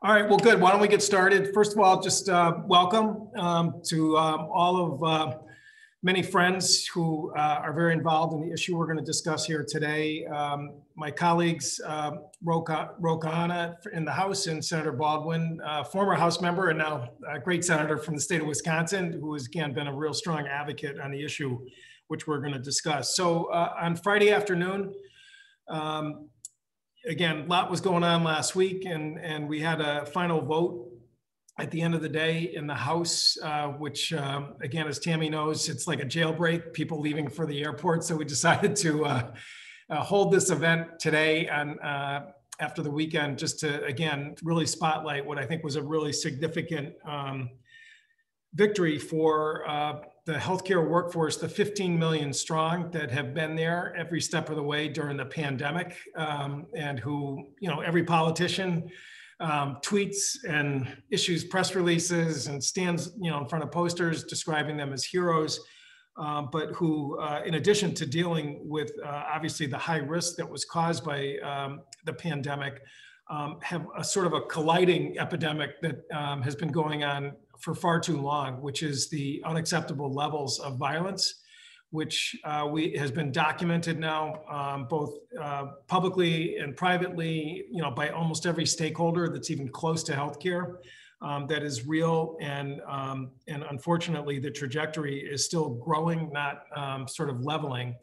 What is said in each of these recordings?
All right, well, good. Why don't we get started? First of all, just welcome to all of many friends who are very involved in the issue we're going to discuss here today. My colleagues, Khanna in the House and Senator Baldwin, former House member and now a great senator from the state of Wisconsin, who has again been a real strong advocate on the issue, which we're going to discuss. So on Friday afternoon, again, a lot was going on last week, and we had a final vote at the end of the day in the House, which, again, as Tammy knows, it's like a jailbreak, people leaving for the airport. So we decided to hold this event today and after the weekend, just to, again, really spotlight what I think was a really significant victory for the healthcare workforce, the 15 million strong that have been there every step of the way during the pandemic, and who, you know, every politician tweets and issues press releases and stands, you know, in front of posters describing them as heroes, but who, in addition to dealing with obviously the high risk that was caused by the pandemic, have a sort of a colliding epidemic that has been going on for far too long, which is the unacceptable levels of violence, which has been documented now both publicly and privately, you know, by almost every stakeholder that's even close to healthcare. That is real, and unfortunately, the trajectory is still growing, not sort of leveling.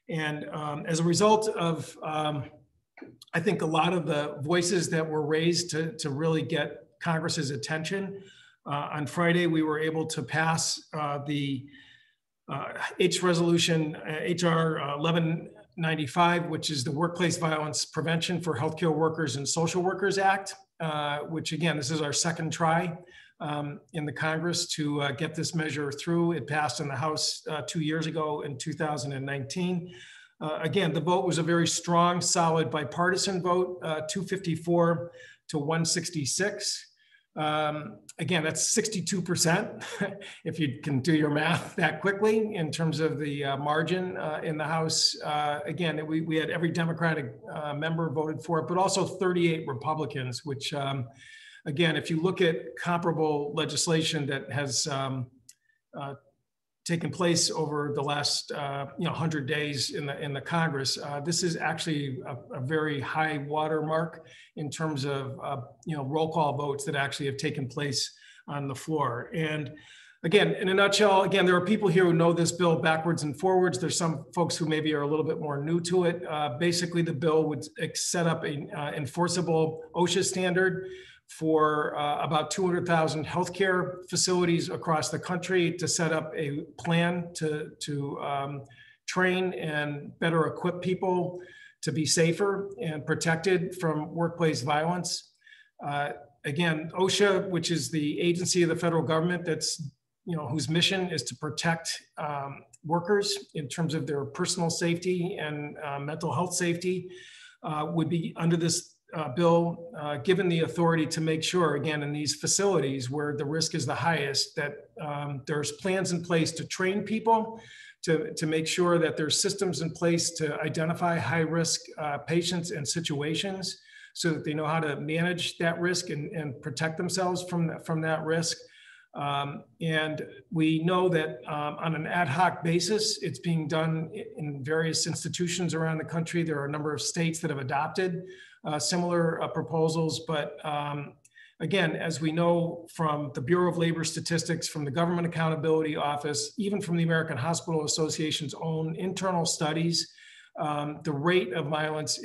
And as a result of, I think, a lot of the voices that were raised to really get Congress's attention. On Friday, we were able to pass the resolution HR 1195, which is the Workplace Violence Prevention for Healthcare Workers and Social Workers Act, which, again, this is our second try in the Congress to get this measure through. It passed in the House 2 years ago in 2019. Again, the vote was a very strong, solid bipartisan vote, 254 to 166. Again, that's 62%, if you can do your math that quickly in terms of the margin in the House. Again, we had every Democratic member voted for it, but also 38 Republicans, which, again, if you look at comparable legislation that has taken place over the last 100 days in the Congress, this is actually a very high watermark in terms of roll call votes that actually have taken place on the floor. And again, in a nutshell, again, there are people here who know this bill backwards and forwards. There's some folks who maybe are a little bit more new to it. Basically, the bill would set up an enforceable OSHA standard for about 200,000 healthcare facilities across the country to set up a plan to train and better equip people to be safer and protected from workplace violence. Again, OSHA, which is the agency of the federal government that's, whose mission is to protect workers in terms of their personal safety and mental health safety, would be under this bill given the authority to make sure, again, in these facilities where the risk is the highest, that there's plans in place to train people, to make sure that there's systems in place to identify high-risk patients and situations so that they know how to manage that risk and protect themselves from that risk. And we know that on an ad hoc basis, it's being done in various institutions around the country. There are a number of states that have adopted similar proposals, but again, as we know from the Bureau of Labor Statistics, from the Government Accountability Office, even from the American Hospital Association's own internal studies, the rate of violence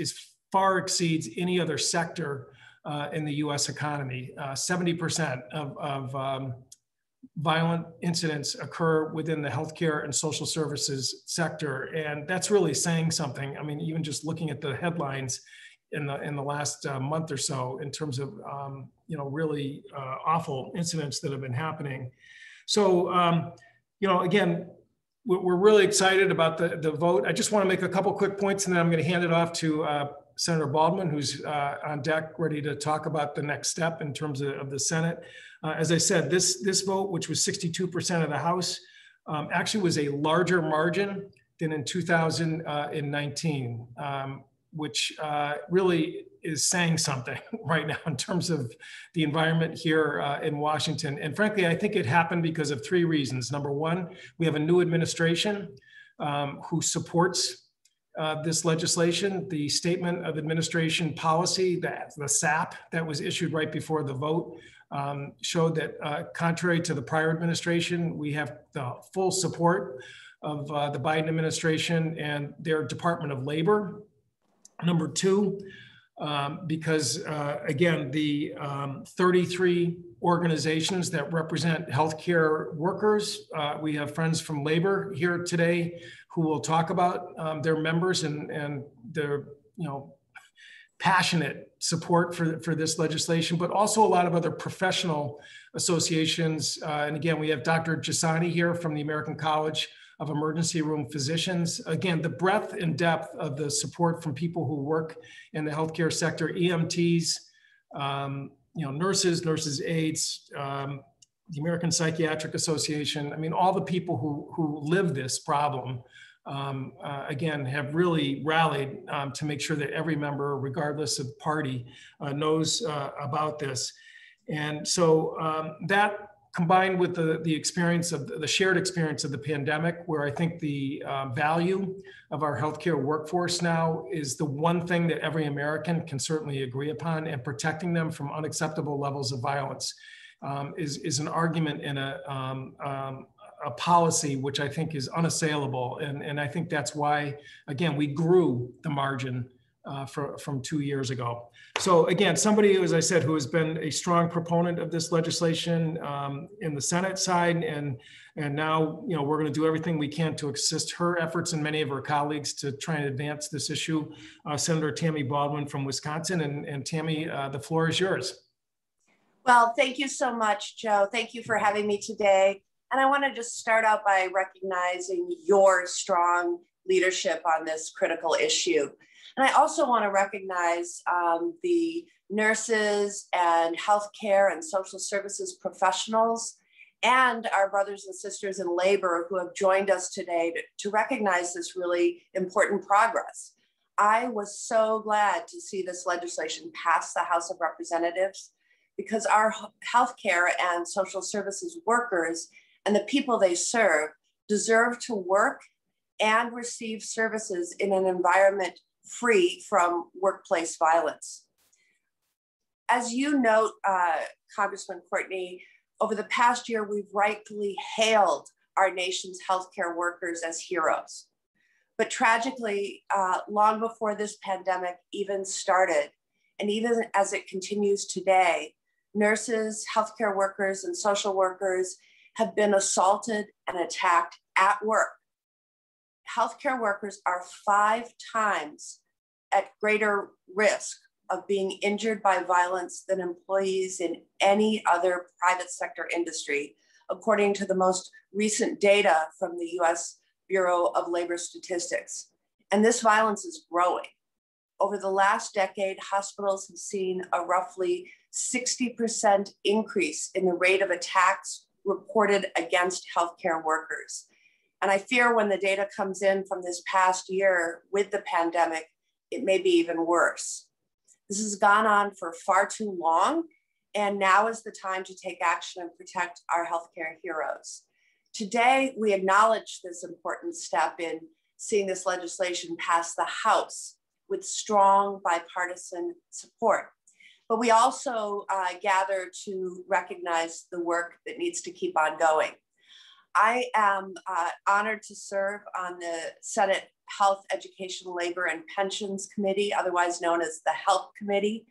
far exceeds any other sector in the US economy. 70% of violent incidents occur within the healthcare and social services sector. And that's really saying something. I mean, even just looking at the headlines in the last month or so in terms of, really awful incidents that have been happening. So, again, we're really excited about the vote. I just want to make a couple quick points and then I'm going to hand it off to Senator Baldwin, who's on deck ready to talk about the next step in terms of the Senate. As I said, this vote, which was 62% of the House, actually was a larger margin than in 2019. which really is saying something right now in terms of the environment here in Washington. And frankly, I think it happened because of three reasons. Number one, we have a new administration who supports this legislation. The Statement of Administration Policy, the SAP that was issued right before the vote, showed that contrary to the prior administration, we have the full support of the Biden administration and their Department of Labor. Number two, because again, the 33 organizations that represent healthcare workers, we have friends from labor here today who will talk about their members and their, passionate support for this legislation, but also a lot of other professional associations. And again, we have Dr. Jasani here from the American College of Emergency Room Physicians. Again, the breadth and depth of the support from people who work in the healthcare sector, EMTs, nurses, aides, the American Psychiatric Association. I mean, all the people who live this problem, again, have really rallied to make sure that every member, regardless of party, knows about this. And so that combined with the experience of the shared experience of the pandemic, where I think the value of our healthcare workforce now is the one thing that every American can certainly agree upon, and protecting them from unacceptable levels of violence is an argument and a policy which I think is unassailable. And I think that's why, again, we grew the margin from 2 years ago. So again, somebody, as I said, who has been a strong proponent of this legislation in the Senate side, and now we're going to do everything we can to assist her efforts and many of her colleagues to try and advance this issue. Senator Tammy Baldwin from Wisconsin, and Tammy, the floor is yours. Well, thank you so much, Joe. Thank you for having me today. And I want to just start out by recognizing your strong leadership on this critical issue. And I also want to recognize the nurses and healthcare and social services professionals and our brothers and sisters in labor who have joined us today to recognize this really important progress. I was so glad to see this legislation pass the House of Representatives, because our healthcare and social services workers and the people they serve deserve to work and receive services in an environment free from workplace violence. As you note, Congressman Courtney, over the past year, we've rightfully hailed our nation's healthcare workers as heroes. But tragically, long before this pandemic even started, and even as it continues today, nurses, healthcare workers, and social workers have been assaulted and attacked at work. Healthcare workers are 5 times at greater risk of being injured by violence than employees in any other private sector industry, according to the most recent data from the US Bureau of Labor Statistics. And this violence is growing. Over the last decade, hospitals have seen a roughly 60% increase in the rate of attacks reported against healthcare workers. And I fear when the data comes in from this past year with the pandemic, it may be even worse. This has gone on for far too long, and now is the time to take action and protect our healthcare heroes. Today, we acknowledge this important step in seeing this legislation pass the House with strong bipartisan support. But we also gather to recognize the work that needs to keep on going. I am honored to serve on the Senate Health, Education, Labor, and Pensions Committee, otherwise known as the HELP Committee.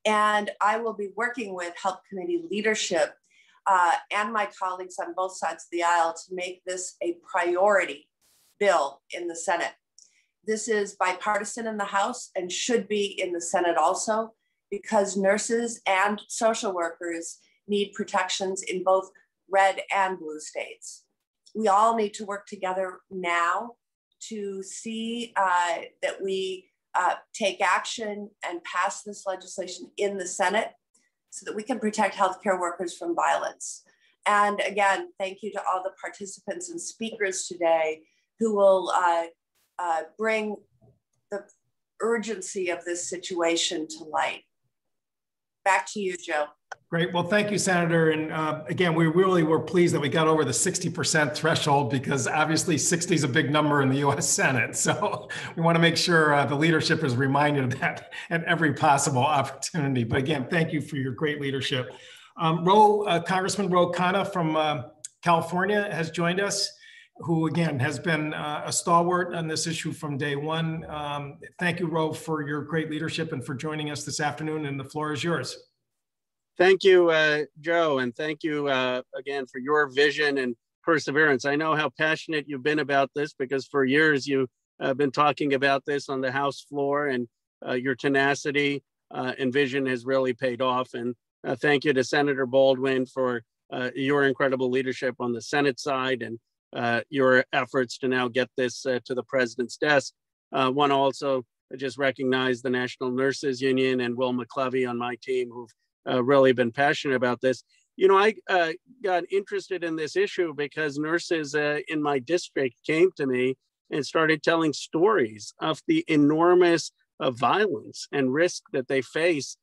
And I will be working with HELP Committee leadership and my colleagues on both sides of the aisle to make this a priority bill in the Senate. This is bipartisan in the House and should be in the Senate also, because nurses and social workers need protections in both red and blue states. We all need to work together now to see that we take action and pass this legislation in the Senate so that we can protect healthcare workers from violence. And again, thank you to all the participants and speakers today who will bring the urgency of this situation to light. Back to you, Joe. Great. Well, thank you, Senator. And again, we really were pleased that we got over the 60% threshold, because obviously 60 is a big number in the U.S. Senate. So we want to make sure the leadership is reminded of that at every possible opportunity. But again, thank you for your great leadership. Congressman Khanna from California has joined us, who again has been a stalwart on this issue from day one. Thank you, Ro, for your great leadership and for joining us this afternoon, and the floor is yours. Thank you, Joe, and thank you again for your vision and perseverance. I know how passionate you've been about this, because for years you've been talking about this on the House floor, and your tenacity and vision has really paid off. And thank you to Senator Baldwin for your incredible leadership on the Senate side, and your efforts to now get this to the president's desk. Want to also just recognize the National Nurses Union and Will McClevey on my team, who've really been passionate about this. You know, I got interested in this issue because nurses in my district came to me and started telling stories of the enormous violence and risk that they face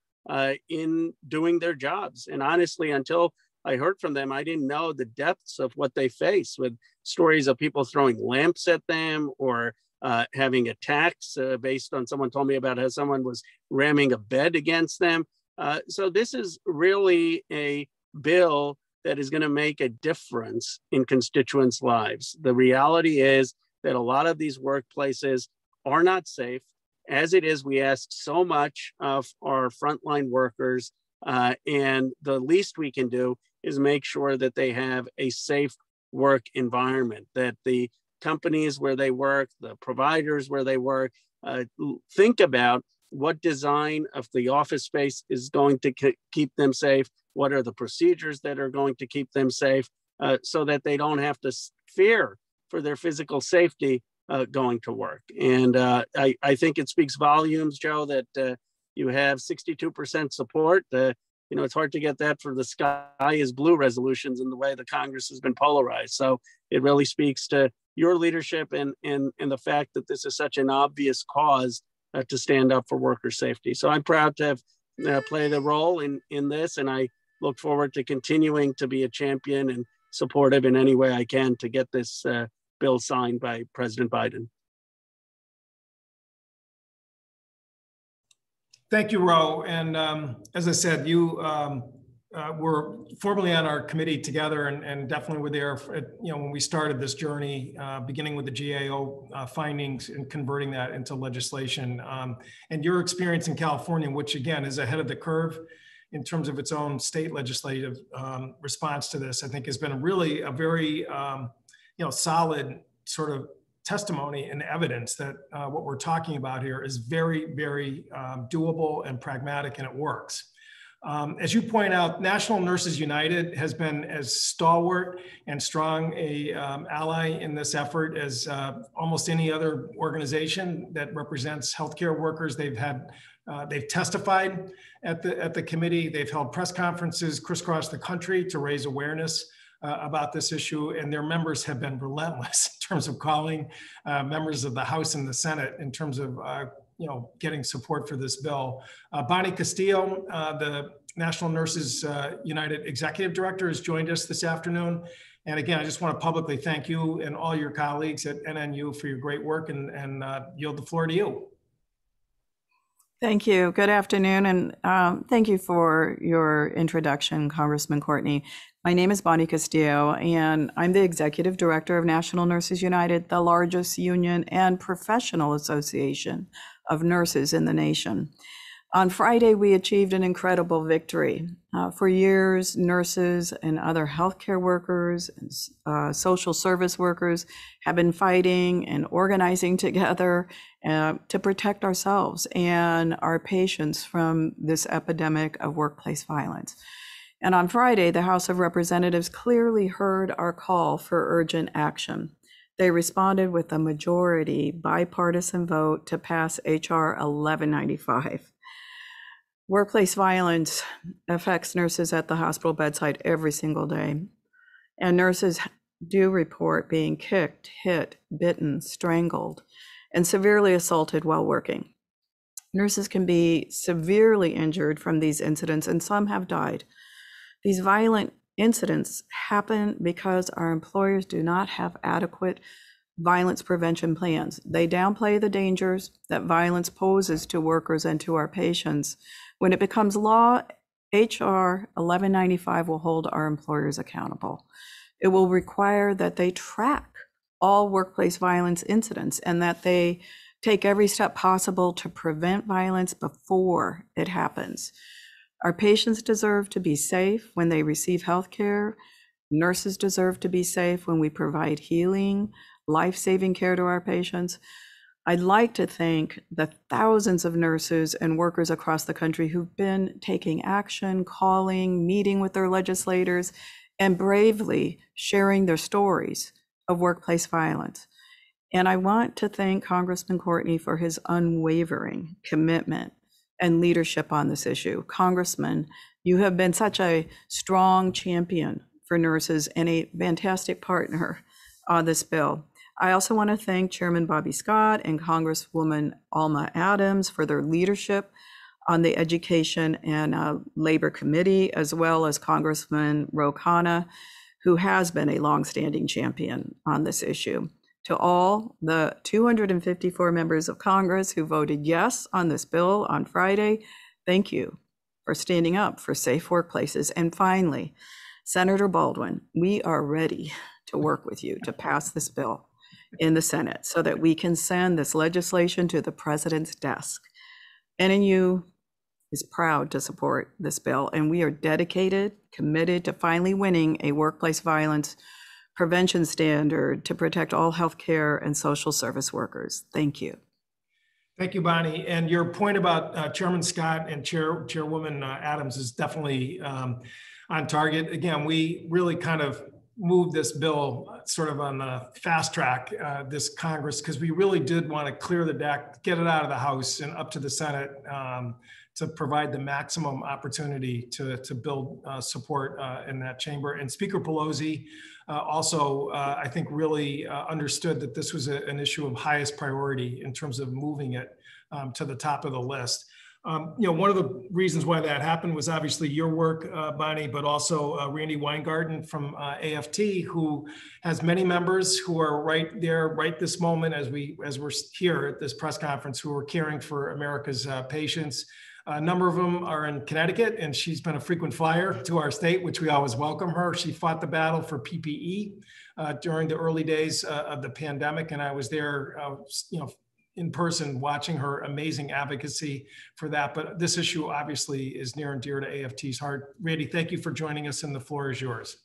in doing their jobs. And honestly, until I heard from them, I didn't know the depths of what they face, with stories of people throwing lamps at them, or having attacks based on, someone told me about how someone was ramming a bed against them. So this is really a bill that is going to make a difference in constituents' lives. The reality is that a lot of these workplaces are not safe. As it is, we ask so much of our frontline workers, and the least we can do is make sure that they have a safe work environment, that the companies where they work, the providers where they work, think about what design of the office space is going to keep them safe, what are the procedures that are going to keep them safe, so that they don't have to fear for their physical safety going to work. And I think it speaks volumes, Joe, that you have 62% support. You know, it's hard to get that for the sky is blue resolutions in the way the Congress has been polarized. So it really speaks to your leadership and the fact that this is such an obvious cause to stand up for worker safety. So I'm proud to have played a role in this, and I look forward to continuing to be a champion and supportive in any way I can to get this bill signed by President Biden. Thank you, Ro. And as I said, you were formerly on our committee together, and definitely were there, when we started this journey, beginning with the GAO findings and converting that into legislation. And your experience in California, which again is ahead of the curve in terms of its own state legislative response to this, I think has been really a very solid sort of testimony and evidence that what we're talking about here is very, very doable and pragmatic, and it works. As you point out, National Nurses United has been as stalwart and strong a ally in this effort as almost any other organization that represents healthcare workers. They've testified at the committee. They've held press conferences crisscross the country to raise awareness about this issue, and their members have been relentless in terms of calling members of the House and the Senate in terms of getting support for this bill. Bonnie Castillo, the National Nurses United Executive Director, has joined us this afternoon. And again, I just want to publicly thank you and all your colleagues at NNU for your great work, and yield the floor to you. Thank you. Good afternoon, and thank you for your introduction, Congressman Courtney. My name is Bonnie Castillo, and I'm the Executive Director of National Nurses United, the largest union and professional association of nurses in the nation. On Friday, we achieved an incredible victory. For years, nurses and other healthcare workers, social service workers have been fighting and organizing together to protect ourselves and our patients from this epidemic of workplace violence. And on Friday, the House of Representatives clearly heard our call for urgent action. They responded with a majority bipartisan vote to pass H.R. 1195. Workplace violence affects nurses at the hospital bedside every single day. And nurses do report being kicked, hit, bitten, strangled, and severely assaulted while working. Nurses can be severely injured from these incidents, and some have died. These violent incidents happen because our employers do not have adequate violence prevention plans. They downplay the dangers that violence poses to workers and to our patients. When it becomes law, HR 1195 will hold our employers accountable. It will require that they track all workplace violence incidents and that they take every step possible to prevent violence before it happens. Our patients deserve to be safe when they receive health care. Nurses deserve to be safe when we provide healing, life-saving care to our patients. I'd like to thank the thousands of nurses and workers across the country who've been taking action, calling, meeting with their legislators, and bravely sharing their stories of workplace violence. And I want to thank Congressman Courtney for his unwavering commitment and leadership on this issue. Congressman, you have been such a strong champion for nurses and a fantastic partner on this bill. I also want to thank Chairman Bobby Scott and Congresswoman Alma Adams for their leadership on the Education and Labor Committee, as well as Congressman Khanna, who has been a longstanding champion on this issue. To all the 254 members of Congress who voted yes on this bill on Friday, thank you for standing up for safe workplaces. And finally, Senator Baldwin, we are ready to work with you to pass this bill in the Senate so that we can send this legislation to the president's desk. NNU is proud to support this bill, and we are dedicated, committed to finally winning a workplace violence prevention standard to protect all healthcare and social service workers. Thank you. Thank you, Bonnie. And your point about Chairman Scott and Chairwoman Adams is definitely on target. Again, we really kind of moved this bill sort of on the fast track, this Congress, because we really did want to clear the deck, get it out of the House and up to the Senate to provide the maximum opportunity to build support in that chamber. And Speaker Pelosi also, I think, really understood that this was an issue of highest priority in terms of moving it to the top of the list. One of the reasons why that happened was obviously your work, Bonnie, but also Randy Weingarten from AFT, who has many members who are right there, right this moment as we're here at this press conference, who are caring for America's patients. A number of them are in Connecticut, and she's been a frequent flyer to our state, which we always welcome her. She fought the battle for PPE during the early days of the pandemic, and I was there, in person watching her amazing advocacy for that. But this issue obviously is near and dear to AFT's heart. Randy, thank you for joining us, and the floor is yours.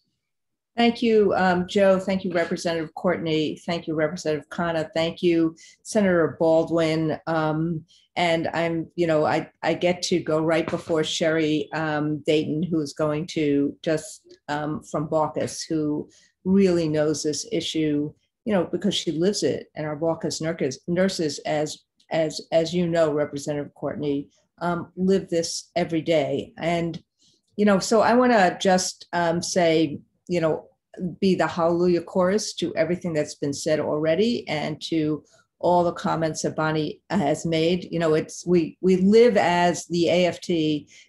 Thank you, Joe. Thank you, Representative Courtney. Thank you, Representative Khanna. Thank you, Senator Baldwin. And I get to go right before Sherry Dayton, who's going to just from Baucus, who really knows this issue, because she lives it. And our Baucus nurses, as you know, Representative Courtney, live this every day. And, so I want to just say, be the hallelujah chorus to everything that's been said already and to all the comments that Bonnie has made. We live as the AFT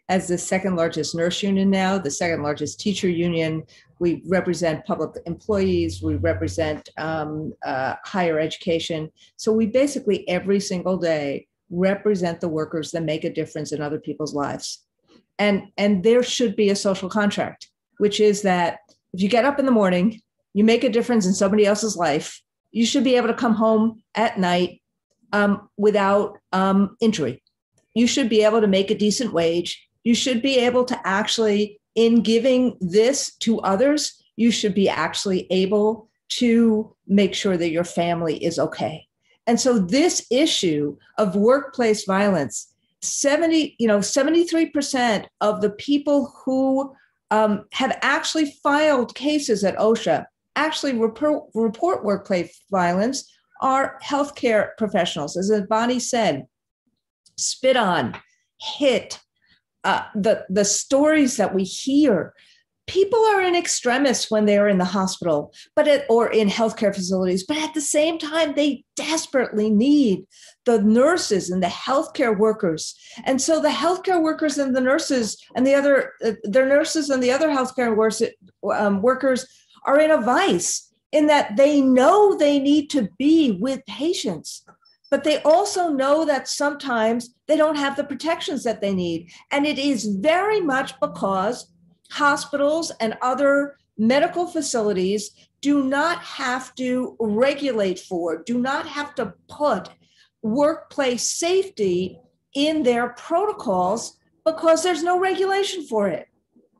as the second largest nurse union now, the second largest teacher union. We represent public employees. We represent higher education. So we basically every single day represent the workers that make a difference in other people's lives. And there should be a social contract, which is that if you get up in the morning, you make a difference in somebody else's life, you should be able to come home at night without injury. You should be able to make a decent wage. You should be able to actually, in giving this to others, you should be actually able to make sure that your family is okay. And so this issue of workplace violence, 73% of the people who have actually filed cases at OSHA, actually report workplace violence, are healthcare professionals. As Bonnie said, spit on, hit, the stories that we hear, people are in extremis when they are in the hospital, or in healthcare facilities, but at the same time, they desperately need the nurses and the healthcare workers. And so the healthcare workers and the nurses and the other healthcare workers are in a vice in that they know they need to be with patients, but they also know that sometimes they don't have the protections that they need. And it is very much because hospitals and other medical facilities do not have to regulate for, do not have to put workplace safety in their protocols because there's no regulation for it.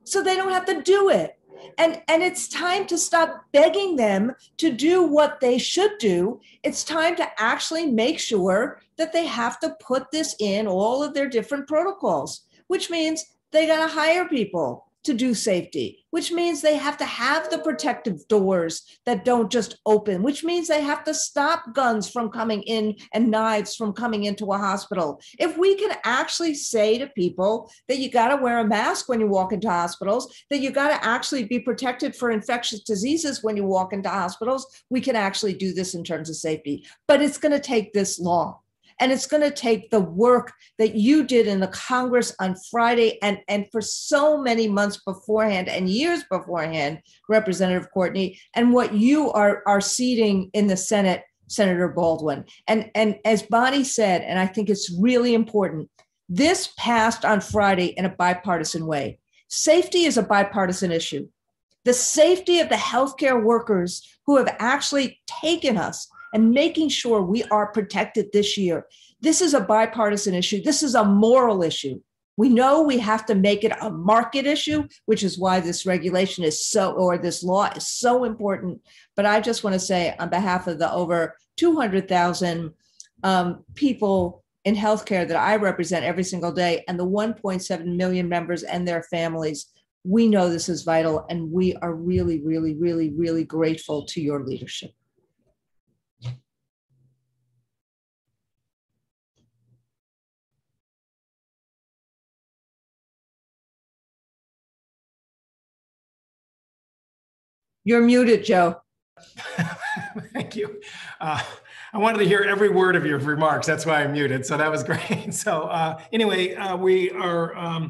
So they don't have to do it. And it's time to stop begging them to do what they should do. It's time to actually make sure that they have to put this in all of their different protocols, which means they got to hire people to do safety, which means they have to have the protective doors that don't just open, which means they have to stop guns from coming in and knives from coming into a hospital. If we can actually say to people that you got to wear a mask when you walk into hospitals, that you got to actually be protected for infectious diseases when you walk into hospitals, we can actually do this in terms of safety. But it's going to take this long. And it's going to take the work that you did in the Congress on Friday and for so many months beforehand and years beforehand, Representative Courtney, and what you are seeding in the Senate, Senator Baldwin. And as Bonnie said, and I think it's really important, this passed on Friday in a bipartisan way. Safety is a bipartisan issue. The safety of the healthcare workers who have actually taken us and making sure we are protected this year. This is a bipartisan issue. This is a moral issue. We know we have to make it a market issue, which is why this regulation is this law is so important. But I just want to say on behalf of the over 200,000 people in healthcare that I represent every single day and the 1.7 million members and their families, we know this is vital and we are really, really, really, really grateful to your leadership. You're muted, Joe. Thank you. I wanted to hear every word of your remarks. That's why I'm muted. So that was great. So anyway, we are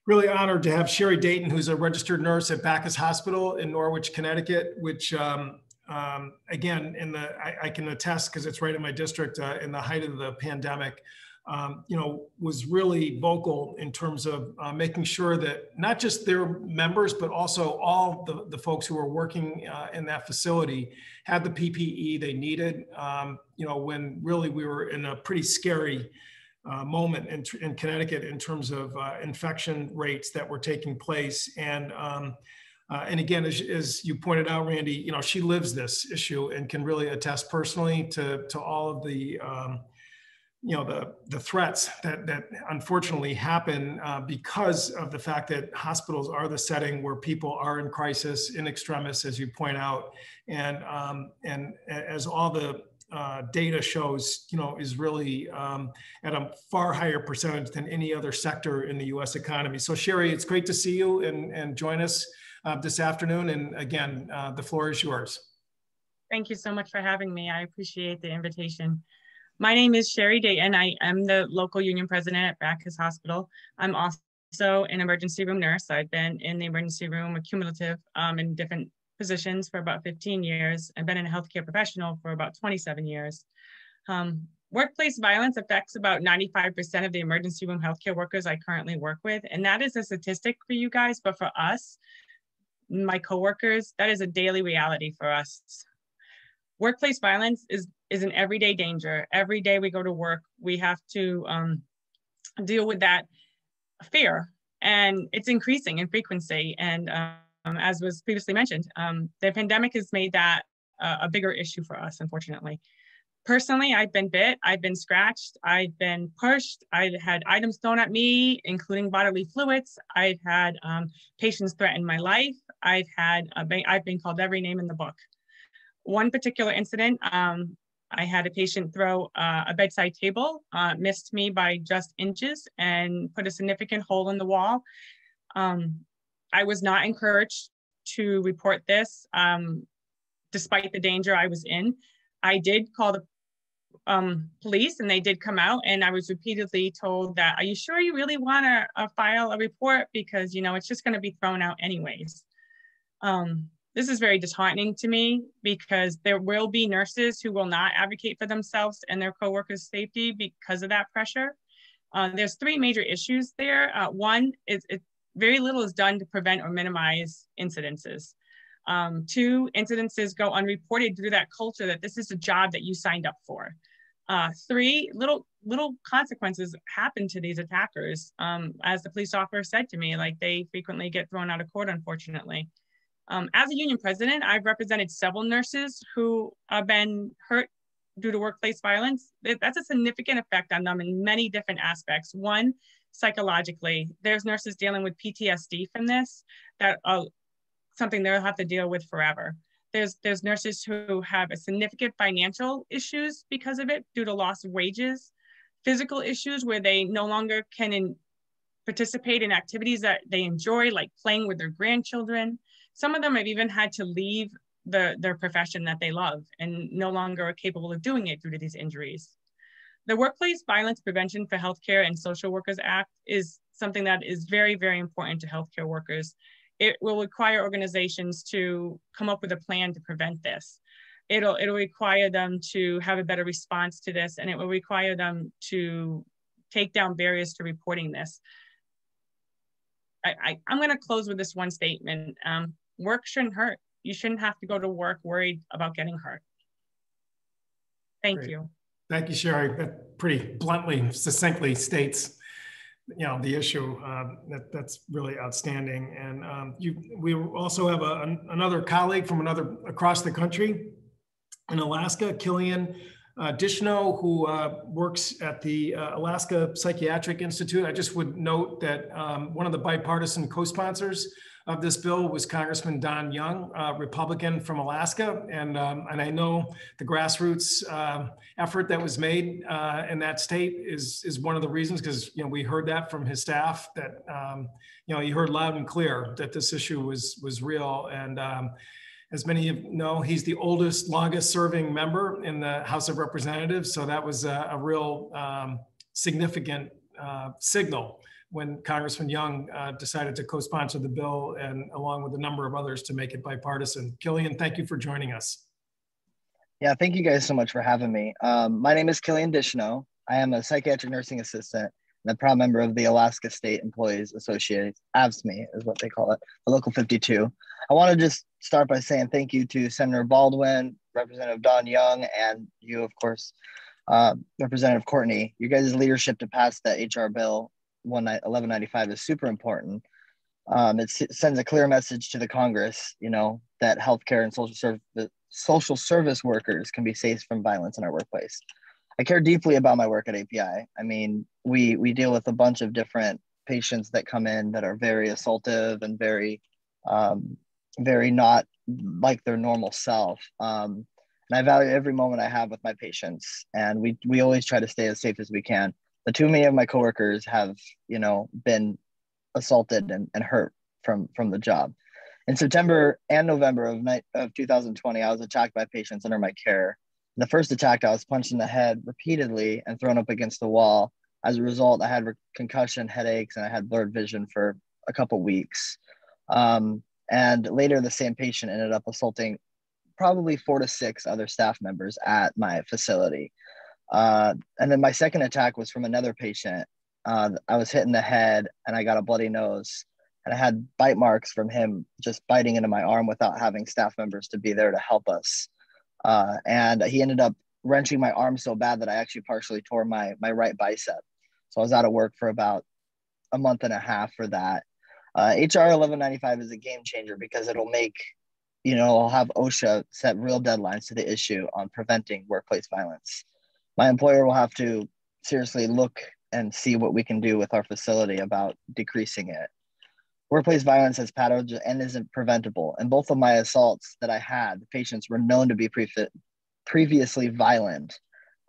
really honored to have Sherry Dayton, who's a registered nurse at Bacchus Hospital in Norwich, Connecticut, which again, I can attest because it's right in my district in the height of the pandemic, was really vocal in terms of making sure that not just their members, but also all the folks who are working in that facility had the PPE they needed, when really we were in a pretty scary moment in Connecticut in terms of infection rates that were taking place. And again, as you pointed out, Randy, she lives this issue and can really attest personally to all of the the threats that unfortunately happen because of the fact that hospitals are the setting where people are in crisis, in extremis, as you point out, and as all the data shows, is really at a far higher percentage than any other sector in the U.S. economy. So Sherry, it's great to see you and join us this afternoon. And again, the floor is yours. Thank you so much for having me. I appreciate the invitation. My name is Sherry Dayton. I am the local union president at Bacchus Hospital. I'm also an emergency room nurse. I've been in the emergency room cumulative in different positions for about 15 years. I've been a healthcare professional for about 27 years. Workplace violence affects about 95% of the emergency room healthcare workers I currently work with. And that is a statistic for you guys, but for us, my coworkers, that is a daily reality for us. Workplace violence is an everyday danger. Every day we go to work, we have to deal with that fear, and it's increasing in frequency. And as was previously mentioned, the pandemic has made that a bigger issue for us, unfortunately. Personally, I've been bit, I've been scratched, I've been pushed, I've had items thrown at me, including bodily fluids. I've had patients threaten my life. I've been called every name in the book. One particular incident, I had a patient throw a bedside table, missed me by just inches and put a significant hole in the wall. I was not encouraged to report this, despite the danger I was in. I did call the police, and they did come out, and I was repeatedly told that, are you sure you really want to file a report? Because, you know, it's just going to be thrown out anyways. This is very disheartening to me, because there will be nurses who will not advocate for themselves and their coworkers' safety because of that pressure. There's three major issues there. One is very little is done to prevent or minimize incidences. Two, incidences go unreported due to that culture that this is a job that you signed up for. Three, little consequences happen to these attackers. As the police officer said to me, like, they frequently get thrown out of court, unfortunately. As a union president, I've represented several nurses who have been hurt due to workplace violence. That's a significant effect on them in many different aspects. One, psychologically, there's nurses dealing with PTSD from this, that something they'll have to deal with forever. There's nurses who have a significant financial issues because of it, due to loss of wages, physical issues where they no longer can participate in activities that they enjoy, like playing with their grandchildren. Some of them have even had to leave their profession that they love and no longer are capable of doing it due to these injuries. The Workplace Violence Prevention for Healthcare and Social Workers Act is something that is very, very important to healthcare workers. It will require organizations to come up with a plan to prevent this. It'll require them to have a better response to this, and it will require them to take down barriers to reporting this. I'm going to close with this one statement. Work shouldn't hurt. You shouldn't have to go to work worried about getting hurt. Thank Great. you. Thank you, Sherry. That pretty bluntly, succinctly states, you know, the issue. That's really outstanding. And we also have another colleague from across the country in Alaska, Killian Dishno, who works at the Alaska Psychiatric Institute. I just would note that one of the bipartisan co-sponsors of this bill was Congressman Don Young, Republican from Alaska. And I know the grassroots effort that was made in that state is one of the reasons, because, you know, we heard that from his staff, that, you know, he heard loud and clear that this issue was real. And as many of you know, he's the longest serving member in the House of Representatives. So that was a real significant signal when Congressman Young decided to co-sponsor the bill, and along with a number of others, to make it bipartisan. Killian, thank you for joining us. Yeah, thank you guys so much for having me. My name is Killian Dishno. I am a psychiatric nursing assistant and a proud member of the Alaska State Employees Association, AVSME is what they call it, the Local 52. I want to just start by saying thank you to Senator Baldwin, Representative Don Young, and you, of course, Representative Courtney. You guys' leadership to pass the HR bill 1195 is super important. It sends a clear message to the Congress, you know, that healthcare and social service workers can be safe from violence in our workplace. I care deeply about my work at API. I mean, we deal with a bunch of different patients that come in that are very assaultive and very not like their normal self. And I value every moment I have with my patients, and we always try to stay as safe as we can. But too many of my coworkers have, you know, been assaulted and hurt from the job. In September and November of 2020, I was attacked by patients under my care. In the first attack, I was punched in the head repeatedly and thrown up against the wall. As a result, I had concussion, headaches, and I had blurred vision for a couple weeks. And later, the same patient ended up assaulting probably 4 to 6 other staff members at my facility. And then my second attack was from another patient. I was hit in the head and I got a bloody nose, and I had bite marks from him just biting into my arm without having staff members to be there to help us. And he ended up wrenching my arm so bad that I actually partially tore my right bicep. So I was out of work for about a month and a half for that. HR 1195 is a game changer because it'll make, you know, I'll have OSHA set real deadlines to the issue on preventing workplace violence. My employer will have to seriously look and see what we can do with our facility about decreasing it. Workplace violence has patterns and isn't preventable. And both of my assaults that I had, the patients were known to be previously violent.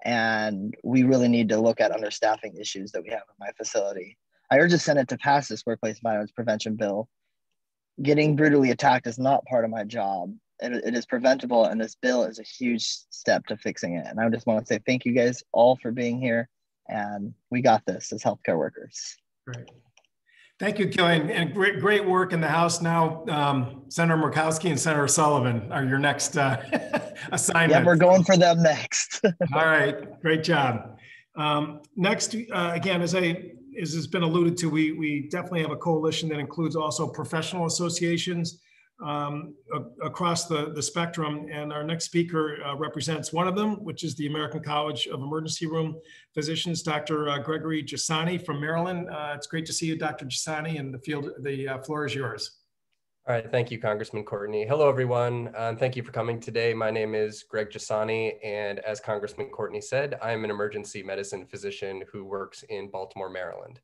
And we really need to look at understaffing issues that we have in my facility. I urge the Senate to pass this workplace violence prevention bill getting brutally attacked is not part of my job. It is preventable, and this bill is a huge step to fixing it. And I just want to say thank you guys all for being here, and we got this as healthcare workers. Great. Thank you, Kelly, and great work in the House. Now, Senator Murkowski and Senator Sullivan are your next assignment. Yeah, we're going for them next. All right, great job. Next, again, as has been alluded to, we definitely have a coalition that includes also professional associations across the spectrum. And our next speaker represents one of them, which is the American College of Emergency Room Physicians, Dr. Gregory Giussani from Maryland. It's great to see you, Dr. Giussani, and the floor is yours. All right, thank you, Congressman Courtney. Hello, everyone. Thank you for coming today. My name is Greg Giussani, and as Congressman Courtney said, I'm an emergency medicine physician who works in Baltimore, Maryland.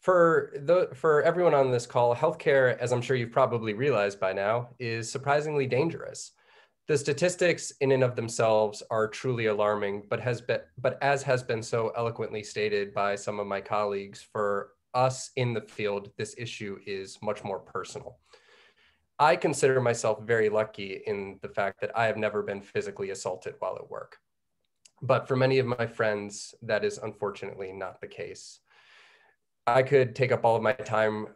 For everyone on this call, healthcare, as I'm sure you've probably realized by now, is surprisingly dangerous. The statistics in and of themselves are truly alarming, but as has been so eloquently stated by some of my colleagues, for us in the field, this issue is much more personal. I consider myself very lucky in the fact that I have never been physically assaulted while at work. But for many of my friends, that is unfortunately not the case. I could take up all of my time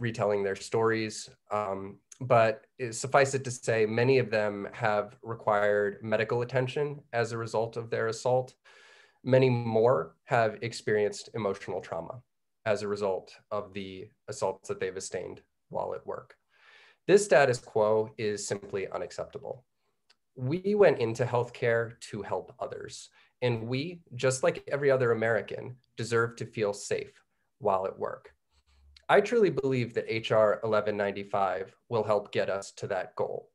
retelling their stories, but suffice it to say, many of them have required medical attention as a result of their assault. Many more have experienced emotional trauma as a result of the assaults that they've sustained while at work. This status quo is simply unacceptable. We went into healthcare to help others, and we, just like every other American, deserve to feel safe while at work. I truly believe that HR 1195 will help get us to that goal.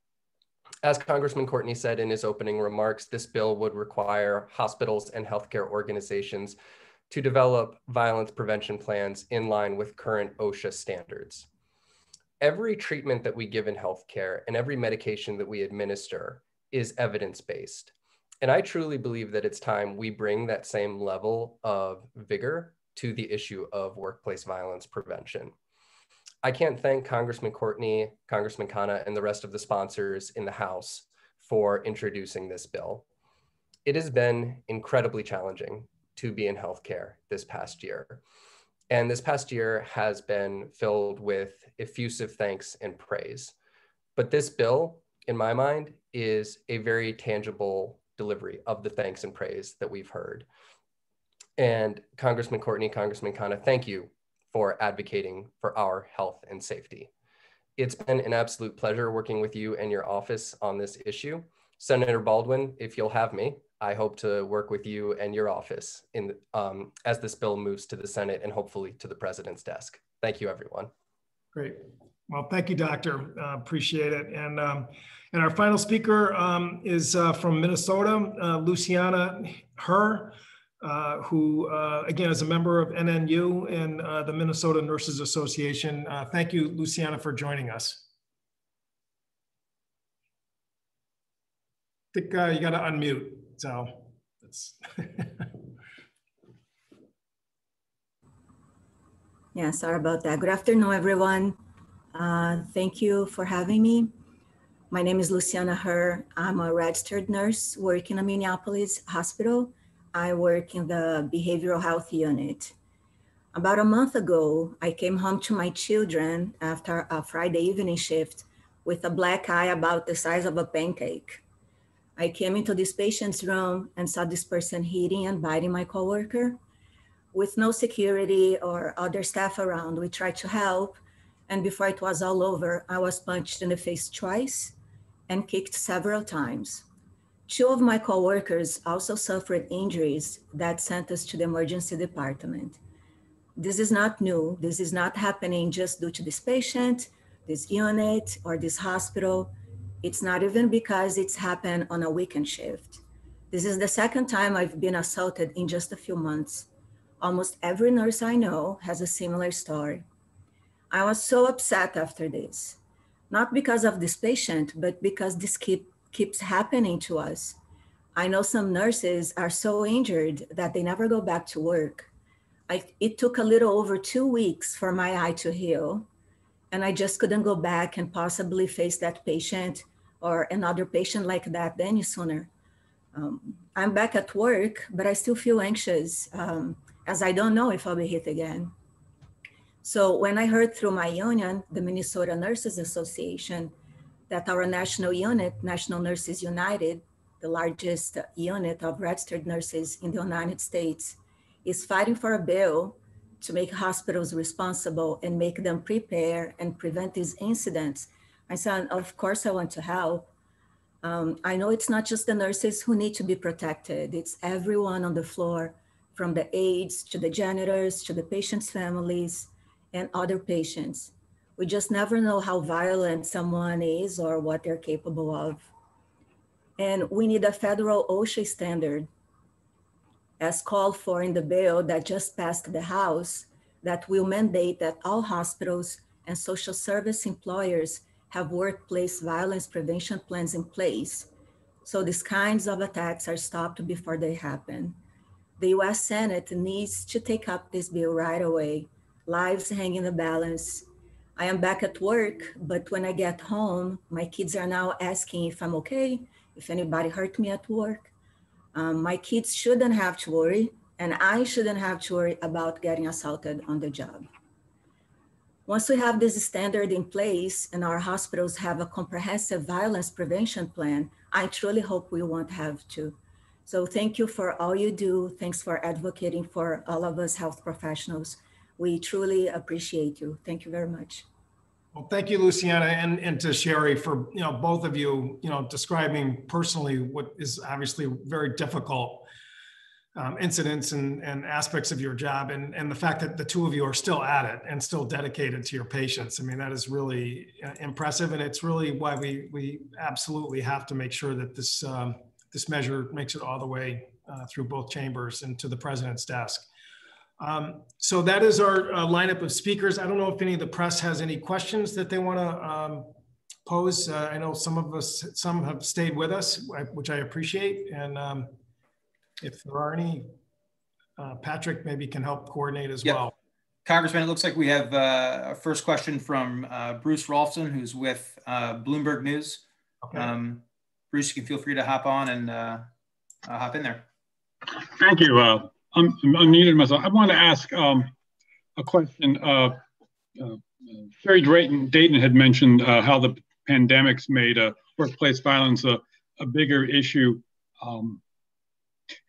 As Congressman Courtney said in his opening remarks, this bill would require hospitals and healthcare organizations to develop violence prevention plans in line with current OSHA standards. Every treatment that we give in healthcare and every medication that we administer is evidence-based. And I truly believe that it's time we bring that same level of vigor to the issue of workplace violence prevention. I can't thank Congressman Courtney, Congressman Khanna, and the rest of the sponsors in the House for introducing this bill. It has been incredibly challenging to be in healthcare this past year. And this past year has been filled with effusive thanks and praise. But this bill, in my mind, is a very tangible delivery of the thanks and praise that we've heard. And Congressman Courtney, Congressman Khanna, thank you for advocating for our health and safety. It's been an absolute pleasure working with you and your office on this issue. Senator Baldwin, if you'll have me, I hope to work with you and your office as this bill moves to the Senate and hopefully to the president's desk. Thank you, everyone. Great. Well, thank you, Doctor. Appreciate it. And our final speaker is from Minnesota, Luciana Herr, who, again, is a member of NNU and the Minnesota Nurses Association. Thank you, Luciana, for joining us. I think you got to unmute. So that's yeah, sorry about that. Good afternoon, everyone. Thank you for having me. My name is Luciana Herr. I'm a registered nurse working in Minneapolis Hospital. I work in the behavioral health unit. About a month ago, I came home to my children after a Friday evening shift with a black eye about the size of a pancake. I came into this patient's room and saw this person hitting and biting my coworker. With no security or other staff around, we tried to help. And before it was all over, I was punched in the face twice and kicked several times. 2 of my coworkers also suffered injuries that sent us to the emergency department. This is not new. This is not happening just due to this patient, this unit, or this hospital. It's not even because it's happened on a weekend shift. This is the second time I've been assaulted in just a few months. Almost every nurse I know has a similar story. I was so upset after this, not because of this patient, but because this keeps happening to us. I know some nurses are so injured that they never go back to work. It took a little over 2 weeks for my eye to heal. And I just couldn't go back and possibly face that patient or another patient like that any sooner. I'm back at work, but I still feel anxious as I don't know if I'll be hit again. So when I heard through my union, the Minnesota Nurses Association, that our national unit, National Nurses United, the largest unit of registered nurses in the United States, is fighting for a bill to make hospitals responsible and make them prepare and prevent these incidents. I said, of course I want to help. I know it's not just the nurses who need to be protected. It's everyone on the floor, from the aides to the janitors, to the patients' families and other patients. We just never know how violent someone is or what they're capable of. And we need a federal OSHA standard, as called for in the bill that just passed the House, that will mandate that all hospitals and social service employers have workplace violence prevention plans in place, so these kinds of attacks are stopped before they happen. The US Senate needs to take up this bill right away. Lives hang in the balance. I am back at work, but when I get home, my kids are now asking if I'm okay, if anybody hurt me at work. My kids shouldn't have to worry, and I shouldn't have to worry about getting assaulted on the job. Once we have this standard in place and our hospitals have a comprehensive violence prevention plan, I truly hope we won't have to. So thank you for all you do. Thanks for advocating for all of us health professionals. We truly appreciate you. Thank you very much. Well, thank you, Luciana, and to Sherry for both of you describing personally what is obviously very difficult incidents and aspects of your job, and the fact that the two of you are still at it and still dedicated to your patients. I mean, that is really impressive, and it's really why we absolutely have to make sure that this this measure makes it all the way through both chambers and to the president's desk. So that is our lineup of speakers. I don't know if any of the press has any questions that they want to pose. I know some have stayed with us, which I appreciate. And if there are any, Patrick maybe can help coordinate as well. Congressman, it looks like we have our first question from Bruce Rolfson, who's with Bloomberg News. Okay. Bruce, you can feel free to hop on and hop in there. Thank you. I'm unmuted myself. I want to ask a question. Sherry Dayton had mentioned how the pandemic's made workplace violence a bigger issue.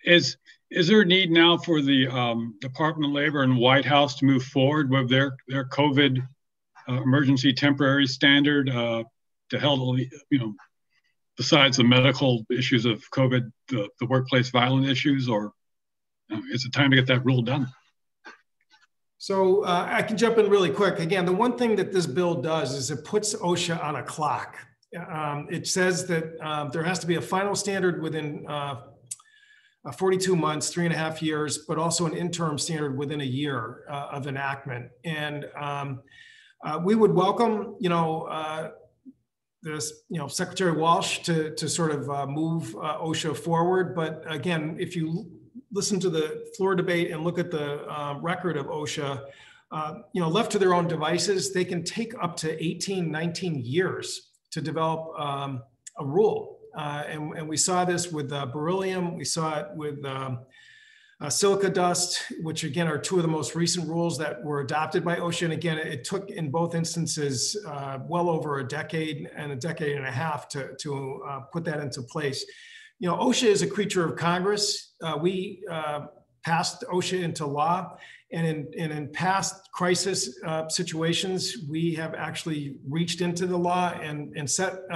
Is there a need now for the Department of Labor and White House to move forward with their COVID emergency temporary standard to help, besides the medical issues of COVID, the workplace violence issues, or is it time to get that rule done? So I can jump in really quick. Again, the one thing that this bill does is it puts OSHA on a clock. It says that there has to be a final standard within 42 months, 3.5 years, but also an interim standard within a year of enactment. And we would welcome, this, Secretary Walsh to sort of move OSHA forward. But again, if you listen to the floor debate and look at the record of OSHA, left to their own devices, they can take up to 18, 19 years to develop a rule. And we saw this with beryllium. We saw it with silica dust, which again are two of the most recent rules that were adopted by OSHA. And again, it took in both instances well over a decade and a half to put that into place. OSHA is a creature of Congress. We passed OSHA into law, and in past crisis situations, we have actually reached into the law and set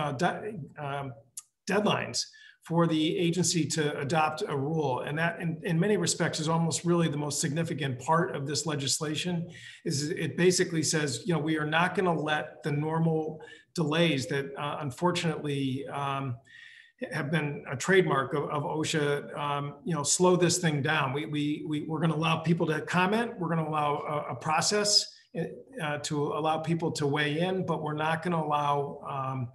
deadlines for the agency to adopt a rule. And that in many respects is almost really the most significant part of this legislation. Is it basically says, we are not going to let the normal delays that unfortunately have been a trademark of OSHA, slow this thing down. We're going to allow people to comment. We're going to allow a process to allow people to weigh in, but we're not going to allow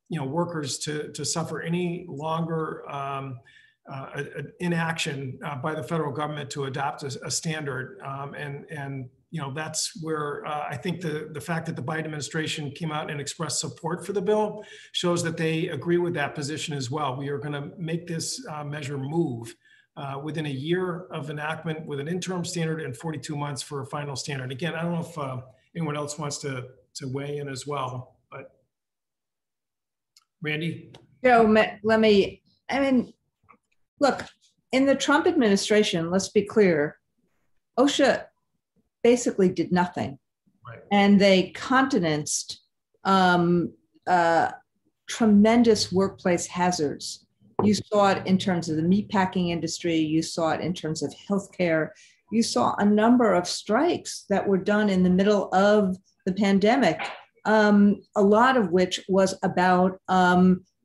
workers to suffer any longer inaction by the federal government to adopt a standard. And that's where I think the fact that the Biden administration came out and expressed support for the bill shows that they agree with that position as well. We are going to make this measure move within a year of enactment with an interim standard and 42 months for a final standard. Again, I don't know if anyone else wants to weigh in as well, but Randy? Joe, look, in the Trump administration, let's be clear, OSHA basically did nothing. Right. And they countenanced tremendous workplace hazards. You saw it in terms of the meatpacking industry. You saw it in terms of healthcare. You saw a number of strikes that were done in the middle of the pandemic, a lot of which was about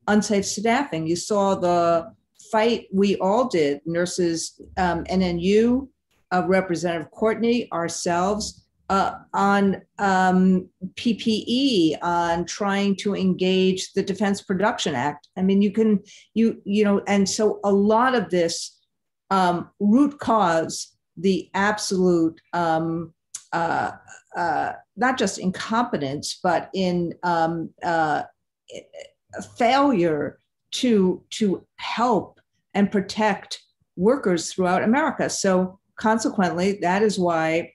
unsafe staffing. You saw the fight we all did, nurses, NNU, Representative Courtney, ourselves, on PPE, on trying to engage the Defense Production Act. I mean, and so a lot of this root cause, the absolute, not just incompetence, but in failure to help and protect workers throughout America. So consequently, that is why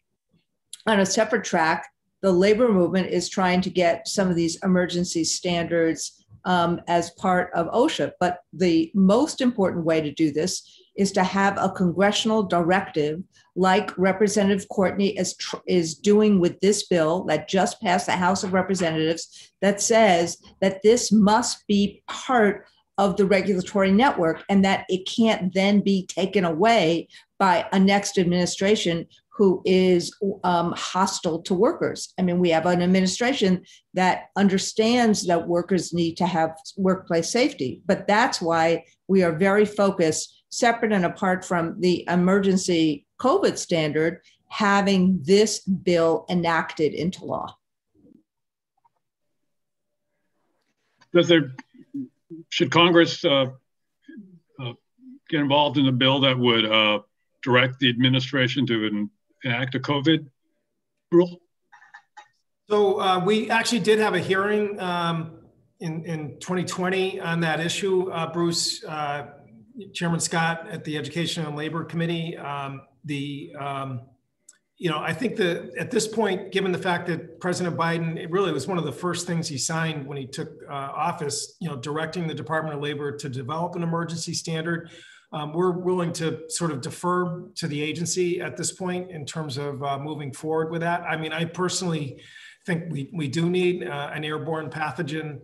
on a separate track, the labor movement is trying to get some of these emergency standards as part of OSHA. But the most important way to do this is to have a congressional directive like Representative Courtney is doing with this bill that just passed the House of Representatives that says that this must be part of the regulatory network and that it can't then be taken away by a next administration who is hostile to workers. I mean, we have an administration that understands that workers need to have workplace safety, but that's why we are very focused, separate and apart from the emergency COVID standard, having this bill enacted into law. Should Congress get involved in a bill that would direct the administration to enact a COVID rule? So we actually did have a hearing in 2020 on that issue, Bruce. Chairman Scott at the Education and Labor Committee. I think that at this point, given the fact that President Biden, it really was one of the first things he signed when he took office, directing the Department of Labor to develop an emergency standard. We're willing to sort of defer to the agency at this point in terms of moving forward with that. I mean, I personally think we do need an airborne pathogen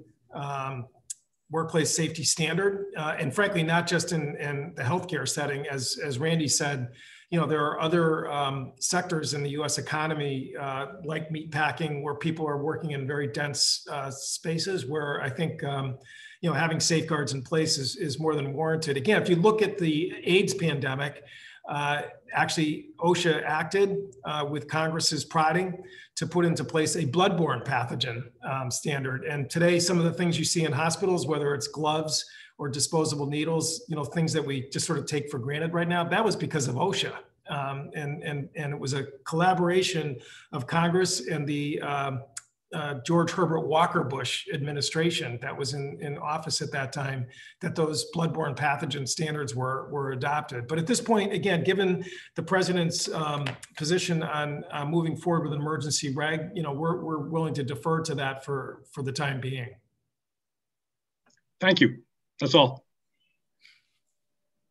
workplace safety standard. And frankly, not just in the healthcare setting, as Randy said, there are other sectors in the US economy like meatpacking where people are working in very dense spaces where I think, having safeguards in place is more than warranted. Again, if you look at the AIDS pandemic, actually OSHA acted with Congress's prodding to put into place a bloodborne pathogen standard. And today, some of the things you see in hospitals, whether it's gloves or disposable needles, things that we just sort of take for granted right now, that was because of OSHA. And it was a collaboration of Congress and the George Herbert Walker Bush administration that was in office at that time, that those bloodborne pathogen standards were adopted. But at this point, again, given the president's position on moving forward with an emergency reg, we're willing to defer to that for the time being. Thank you. That's all.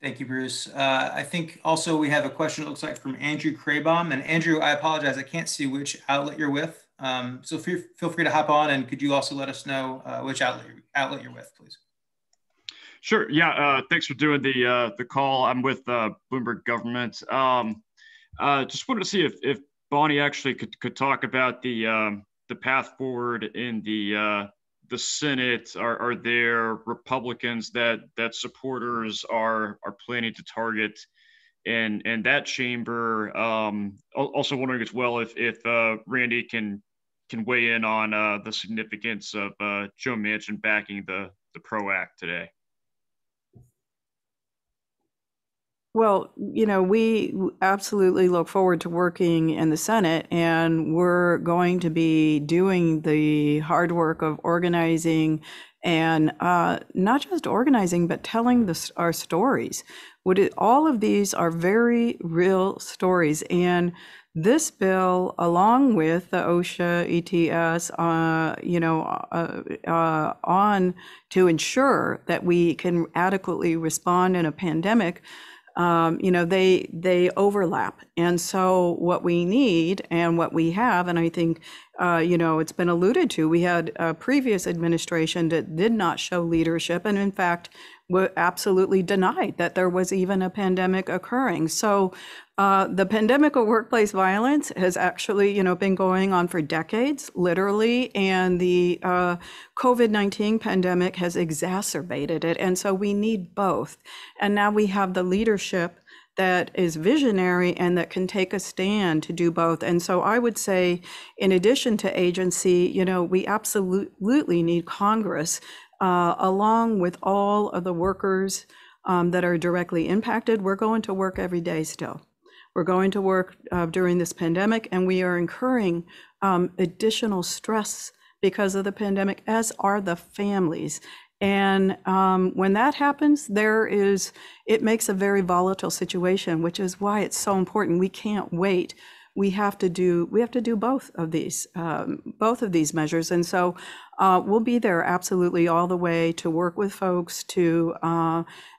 Thank you, Bruce. I think also we have a question, it looks like, from Andrew Craybaum. And Andrew, I apologize, I can't see which outlet you're with. So feel free to hop on, and could you also let us know which outlet you're with, please? Sure. Yeah. Thanks for doing the call. I'm with Bloomberg Government. Just wanted to see if Bonnie actually could talk about the path forward in the Senate. Are there Republicans that supporters are planning to target in that chamber? Also wondering as well if Randy can weigh in on the significance of Joe Manchin backing the PRO Act today. Well, we absolutely look forward to working in the Senate, and we're going to be doing the hard work of organizing and not just organizing, but telling our stories. All of these are very real stories. And this bill, along with the OSHA ETS, on to ensure that we can adequately respond in a pandemic, they overlap. And so what we need and what we have, and I think, it's been alluded to, we had a previous administration that did not show leadership, and in fact, absolutely denied that there was even a pandemic occurring. So the pandemic of workplace violence has actually, been going on for decades, literally, and the COVID-19 pandemic has exacerbated it. And so we need both. And now we have the leadership that is visionary and that can take a stand to do both. And so I would say, in addition to agency, we absolutely need Congress, along with all of the workers that are directly impacted. We're going to work every day still. We're going to work during this pandemic, and we are incurring additional stress because of the pandemic, as are the families. And when that happens, it makes a very volatile situation, which is why it's so important. We can't wait. We have to do both of these measures. And so we'll be there absolutely all the way to work with folks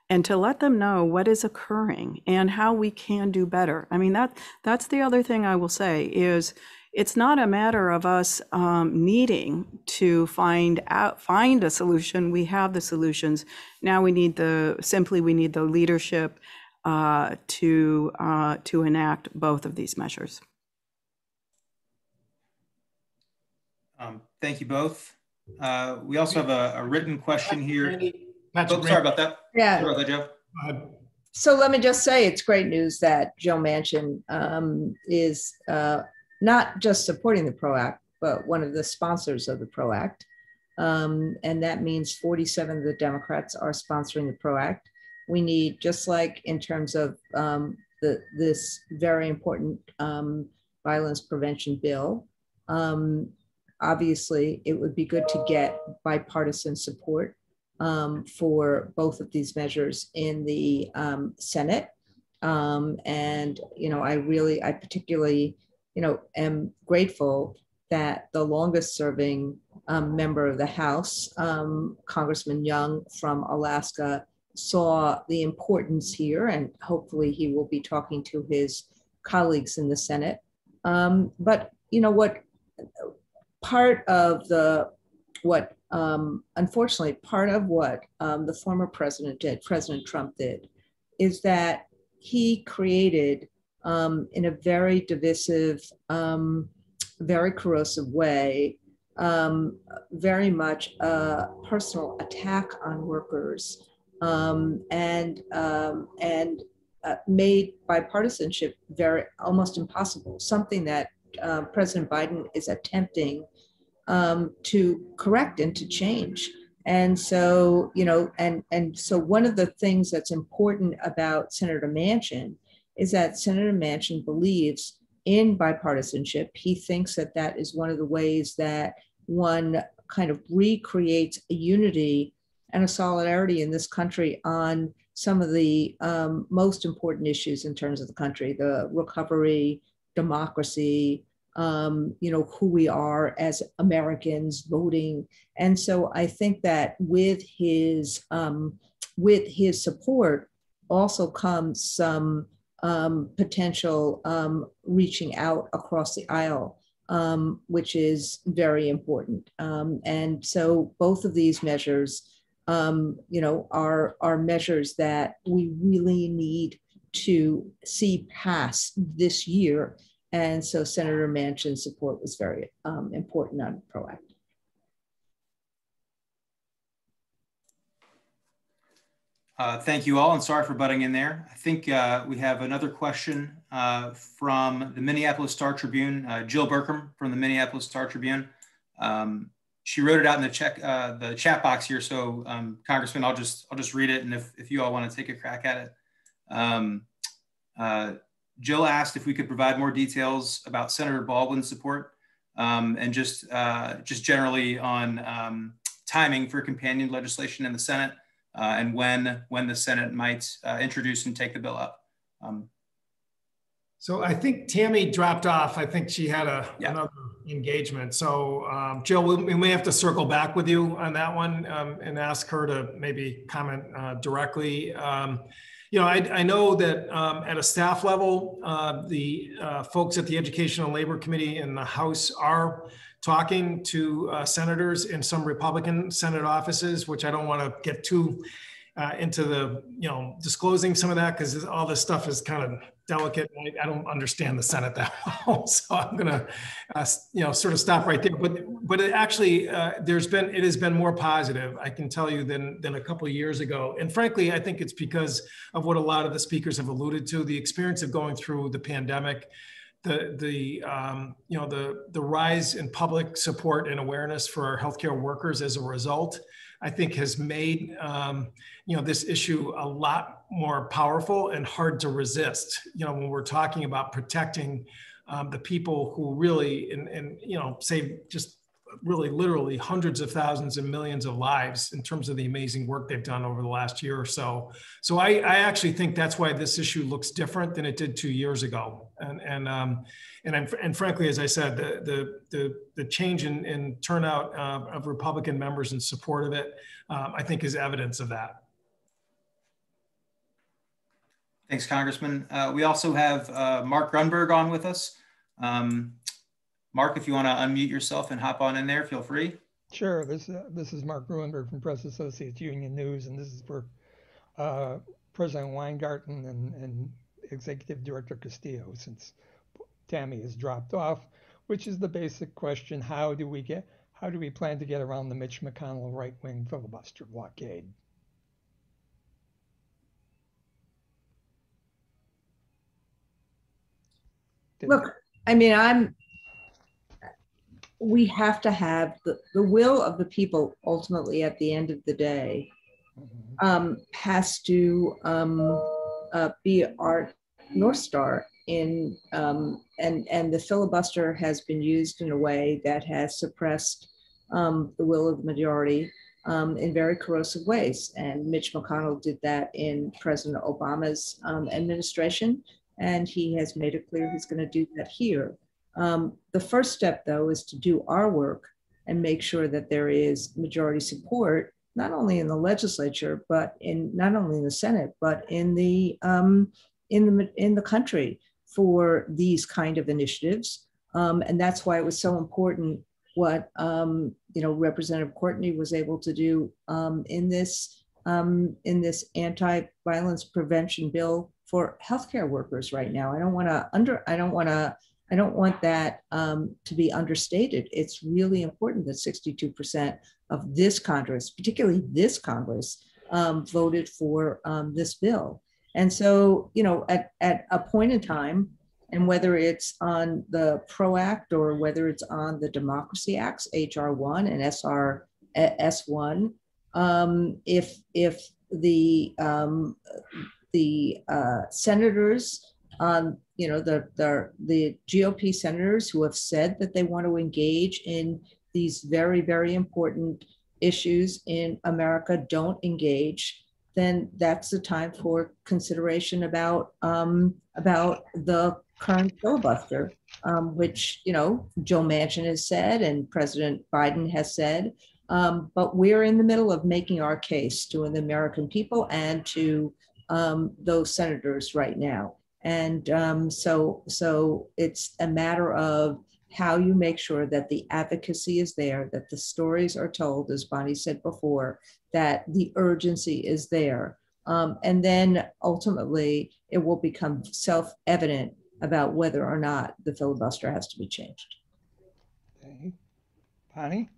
and to let them know what is occurring and how we can do better. I mean, that's the other thing I will say is it's not a matter of us needing to find a solution. We have the solutions. Now we need the leadership to enact both of these measures. Thank you both. We also have a written question here. Sorry about that. Yeah. Sorry about that, Joe. So let me just say, it's great news that Joe Manchin is not just supporting the PRO Act, but one of the sponsors of the PRO Act. And that means 47 of the Democrats are sponsoring the PRO Act. We need, just like in terms of this very important violence prevention bill, obviously it would be good to get bipartisan support for both of these measures in the Senate. And, I particularly, am grateful that the longest serving member of the House, Congressman Young from Alaska, saw the importance here, and hopefully he will be talking to his colleagues in the Senate. But unfortunately, part of what the former president did, President Trump did, is that he created in a very divisive, very corrosive way, very much a personal attack on workers, and made bipartisanship almost impossible, something that President Biden is attempting to correct and to change. And so, so one of the things that's important about Senator Manchin is that Senator Manchin believes in bipartisanship. He thinks that that is one of the ways that one kind of recreates a unity and a solidarity in this country on some of the most important issues in terms of the country, the recovery, democracy, who we are as Americans, voting. And so I think that with his support also comes some potential reaching out across the aisle, which is very important. And so both of these measures, are measures that we really need to see pass this year. And so Senator Manchin's support was very important on PRO Act. Thank you all, and sorry for butting in there. I think we have another question from the Minneapolis Star-Tribune, Jill Burkham from the Minneapolis Star-Tribune. She wrote it out in the chat box here, so Congressman, I'll just read it, and if you all want to take a crack at it. Jill asked if we could provide more details about Senator Baldwin's support and just generally on timing for companion legislation in the Senate and when the Senate might introduce and take the bill up. So I think Tammy dropped off. I think she had another engagement. So Jill, we may have to circle back with you on that one and ask her to maybe comment directly. You know, I know that at a staff level, the folks at the Education and Labor Committee in the House are talking to senators in some Republican Senate offices, which I don't want to get too into the, you know, disclosing some of that because all this stuff is kind of delicate. I don't understand the Senate that well, so I'm gonna, you know, sort of stop right there. But it actually, it has been more positive, I can tell you, than a couple of years ago. And frankly, I think it's because of what a lot of the speakers have alluded to: the experience of going through the pandemic, the rise in public support and awareness for our healthcare workers as a result, I think has made you know, this issue a lot more powerful and hard to resist. You know, when we're talking about protecting the people who really and you know, save just really literally hundreds of thousands and millions of lives in terms of the amazing work they've done over the last year or so. So I actually think that's why this issue looks different than it did 2 years ago. And frankly, as I said, the change in turnout of Republican members in support of it, I think is evidence of that. Thanks, Congressman. We also have Mark Grunberg on with us. Mark, if you want to unmute yourself and hop on in there, feel free. Sure. This is Mark Grunberg from Press Associates Union News, and this is for President Weingarten and Executive Director Castillo, since Tammy has dropped off, which is the basic question: how do we plan to get around the Mitch McConnell right-wing filibuster blockade? Look, I mean, we have to have the will of the people ultimately at the end of the day has to be our North Star in and the filibuster has been used in a way that has suppressed the will of the majority in very corrosive ways. And Mitch McConnell did that in President Obama's administration, and he has made it clear he's going to do that here. The first step, though, is to do our work and make sure that there is majority support, not only in the legislature, but not only in the Senate, but in the country for these kind of initiatives. And that's why it was so important what Representative Courtney was able to do in this anti-violence prevention bill for healthcare workers right now. I don't want that to be understated. It's really important that 62% of this Congress, particularly this Congress, voted for this bill. And so, at a point in time, and whether it's on the PRO Act or whether it's on the Democracy Acts, HR 1 and SR S1, if the senators, the GOP senators who have said that they want to engage in these very, very important issues in America don't engage, then that's the time for consideration about the current filibuster, which Joe Manchin has said and President Biden has said. But we're in the middle of making our case to the American people and to those senators right now. And so it's a matter of how you make sure that the advocacy is there, that the stories are told, as Bonnie said before, that the urgency is there. And then ultimately it will become self-evident about whether or not the filibuster has to be changed. Okay. Bonnie?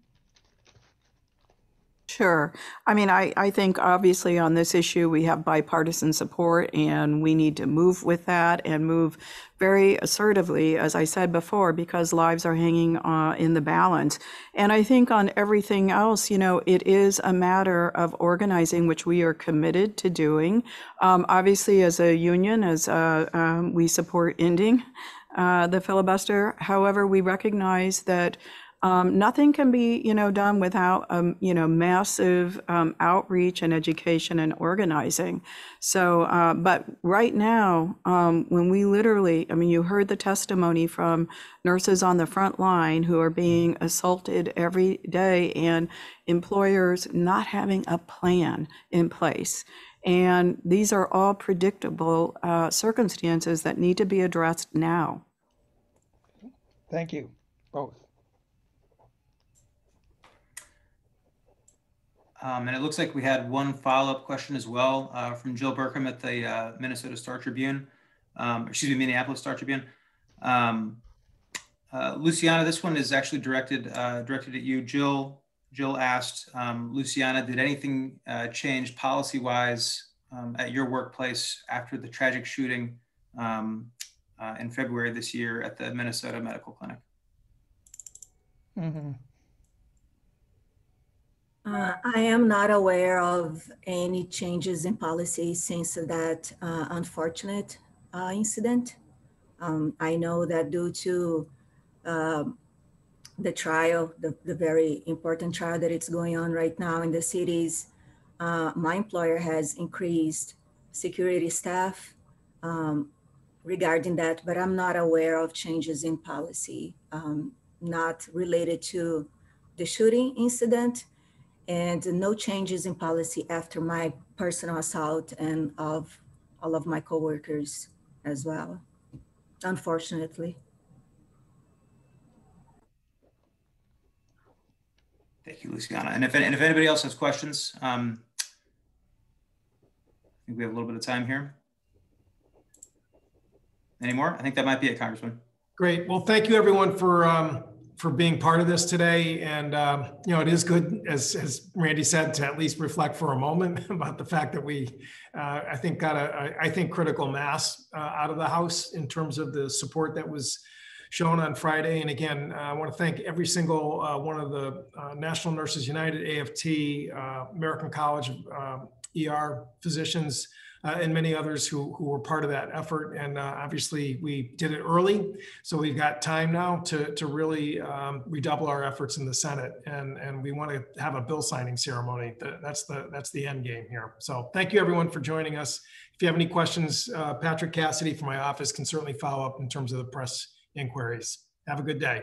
Sure. I mean, I think obviously on this issue, we have bipartisan support and we need to move with that and move very assertively, as I said before, because lives are hanging in the balance. And I think on everything else, you know, it is a matter of organizing, which we are committed to doing. Obviously, as a union, as we support ending the filibuster. However, we recognize that nothing can be, you know, done without, you know, massive outreach and education and organizing. So, but right now, when we literally, I mean, you heard the testimony from nurses on the front line who are being assaulted every day and employers not having a plan in place. And these are all predictable circumstances that need to be addressed now. Thank you, both. And it looks like we had one follow-up question as well from Jill Burkham at the Minnesota Star Tribune, Minneapolis Star Tribune. Luciana, this one is actually directed at you. Jill asked, Luciana, did anything change policy-wise at your workplace after the tragic shooting in February this year at the Minnesota Medical Clinic? Mm-hmm. I am not aware of any changes in policy since that unfortunate incident. I know that due to the trial, the very important trial that it's going on right now in the cities, my employer has increased security staff regarding that, but I'm not aware of changes in policy, not related to the shooting incident, and no changes in policy after my personal assault and of all of my coworkers as well, unfortunately. Thank you, Luciana. And if anybody else has questions, I think we have a little bit of time here. Any more? I think that might be it, Congressman. Great. Well, thank you everyone for being part of this today. And, you know, it is good, as Randy said, to at least reflect for a moment about the fact that we, I think, got I think, critical mass out of the House in terms of the support that was shown on Friday. And again, I want to thank every single one of the National Nurses United, AFT, American College of ER physicians, and many others who were part of that effort. And obviously we did it early. So we've got time now to really redouble our efforts in the Senate. And we want to have a bill signing ceremony. That's the end game here. So thank you everyone for joining us. If you have any questions, Patrick Cassidy from my office can certainly follow up in terms of the press inquiries. Have a good day.